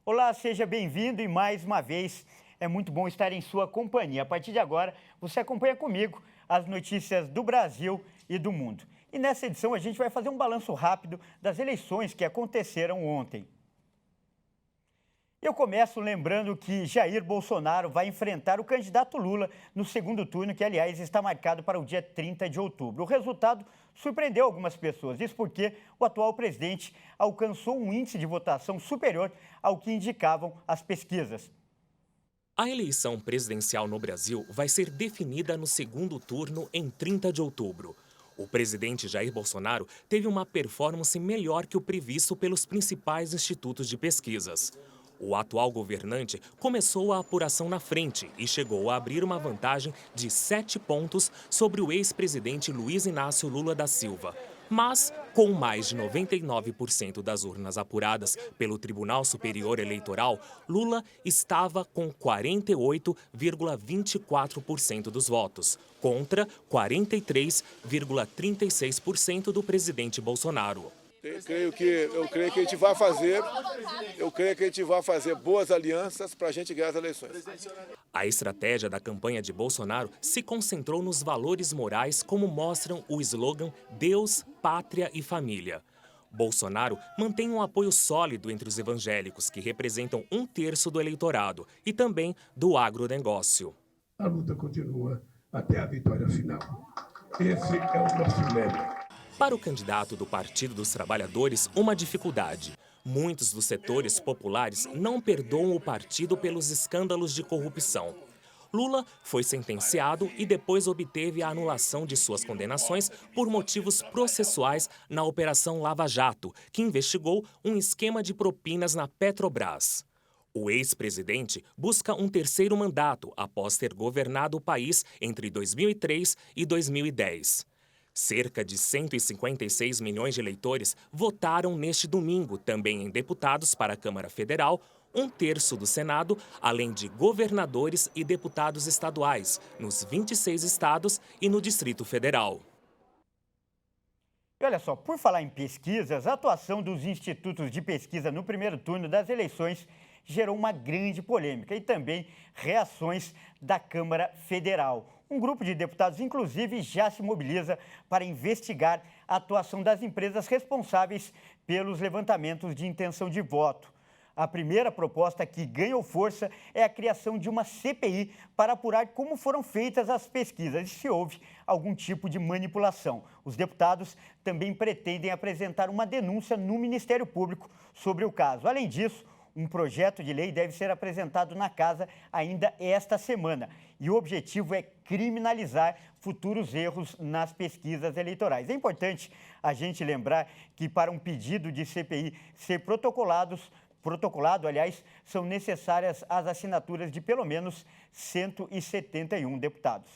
Olá, seja bem-vindo e mais uma vez é muito bom estar em sua companhia. A partir de agora, você acompanha comigo as notícias do Brasil e do mundo. E nessa edição a gente vai fazer um balanço rápido das eleições que aconteceram ontem. Eu começo lembrando que Jair Bolsonaro vai enfrentar o candidato Lula no segundo turno, que, aliás, está marcado para o dia 30 de outubro. O resultado surpreendeu algumas pessoas, isso porque o atual presidente alcançou um índice de votação superior ao que indicavam as pesquisas. A eleição presidencial no Brasil vai ser definida no segundo turno em 30 de outubro. O presidente Jair Bolsonaro teve uma performance melhor que o previsto pelos principais institutos de pesquisas. O atual governante começou a apuração na frente e chegou a abrir uma vantagem de 7 pontos sobre o ex-presidente Luiz Inácio Lula da Silva. Mas, com mais de 99% das urnas apuradas pelo Tribunal Superior Eleitoral, Lula estava com 48,24% dos votos, contra 43,36% do presidente Bolsonaro. Eu creio que a gente vai fazer boas alianças para a gente ganhar as eleições. A estratégia da campanha de Bolsonaro se concentrou nos valores morais, como mostram o slogan Deus, Pátria e Família. Bolsonaro mantém um apoio sólido entre os evangélicos, que representam 1/3 do eleitorado, e também do agronegócio. A luta continua até a vitória final. Esse é o nosso lema. Para o candidato do Partido dos Trabalhadores, uma dificuldade. Muitos dos setores populares não perdoam o partido pelos escândalos de corrupção. Lula foi sentenciado e depois obteve a anulação de suas condenações por motivos processuais na Operação Lava Jato, que investigou um esquema de propinas na Petrobras. O ex-presidente busca um terceiro mandato após ter governado o país entre 2003 e 2010. Cerca de 156 milhões de eleitores votaram neste domingo, também em deputados para a Câmara Federal, 1/3 do Senado, além de governadores e deputados estaduais, nos 26 estados e no Distrito Federal. E olha só, por falar em pesquisas, a atuação dos institutos de pesquisa no primeiro turno das eleições gerou uma grande polêmica e também reações da Câmara Federal. Um grupo de deputados, inclusive, já se mobiliza para investigar a atuação das empresas responsáveis pelos levantamentos de intenção de voto. A primeira proposta que ganhou força é a criação de uma CPI para apurar como foram feitas as pesquisas e se houve algum tipo de manipulação. Os deputados também pretendem apresentar uma denúncia no Ministério Público sobre o caso. Além disso, um projeto de lei deve ser apresentado na Casa ainda esta semana. E o objetivo é criminalizar futuros erros nas pesquisas eleitorais. É importante a gente lembrar que para um pedido de CPI ser protocolado, são necessárias as assinaturas de pelo menos 171 deputados.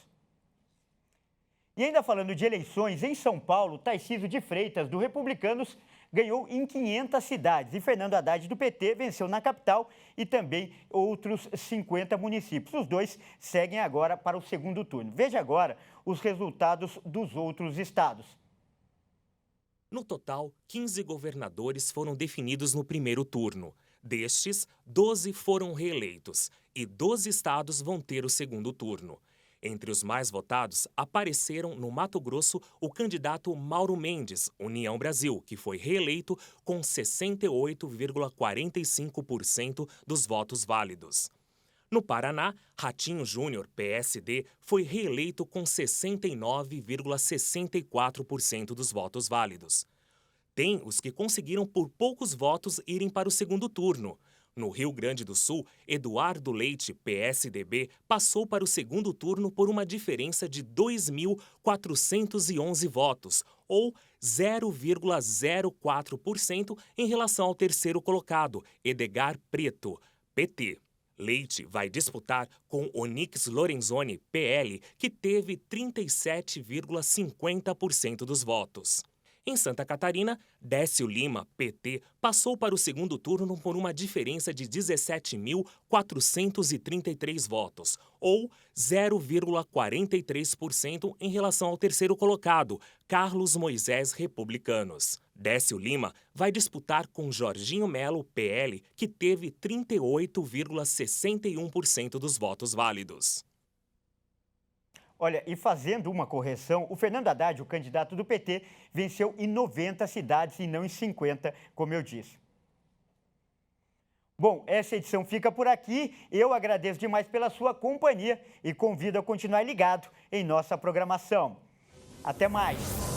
E ainda falando de eleições, em São Paulo, Tarcísio de Freitas, do Republicanos, ganhou em 500 cidades e Fernando Haddad, do PT, venceu na capital e também outros 50 municípios. Os dois seguem agora para o segundo turno. Veja agora os resultados dos outros estados. No total, 15 governadores foram definidos no primeiro turno. Destes, 12 foram reeleitos e 12 estados vão ter o segundo turno. Entre os mais votados, apareceram no Mato Grosso o candidato Mauro Mendes, União Brasil, que foi reeleito com 68,45% dos votos válidos. No Paraná, Ratinho Júnior, PSD, foi reeleito com 69,64% dos votos válidos. Tem os que conseguiram por poucos votos irem para o segundo turno. No Rio Grande do Sul, Eduardo Leite, PSDB, passou para o segundo turno por uma diferença de 2.411 votos, ou 0,04% em relação ao terceiro colocado, Edgar Preto, PT. Leite vai disputar com Onyx Lorenzoni, PL, que teve 37,50% dos votos. Em Santa Catarina, Décio Lima, PT, passou para o segundo turno por uma diferença de 17.433 votos, ou 0,43% em relação ao terceiro colocado, Carlos Moisés, Republicanos. Décio Lima vai disputar com Jorginho Melo, PL, que teve 38,61% dos votos válidos. Olha, e fazendo uma correção, o Fernando Haddad, o candidato do PT, venceu em 90 cidades e não em 50, como eu disse. Bom, essa edição fica por aqui. Eu agradeço demais pela sua companhia e convido a continuar ligado em nossa programação. Até mais!